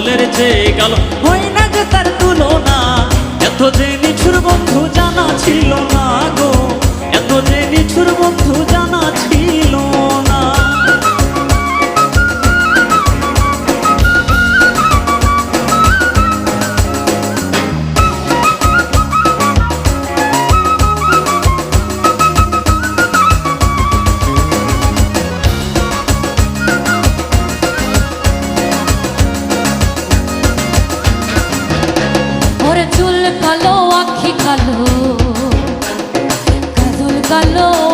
যে গেল হয় না যে তার তুলনা, এত যে নিঠুর বন্ধু জানা ছিল না গো, এত যে নিঠুর বন্ধু জানা ছিল না। চুল কালো, আখি কালো, কাজল কালো।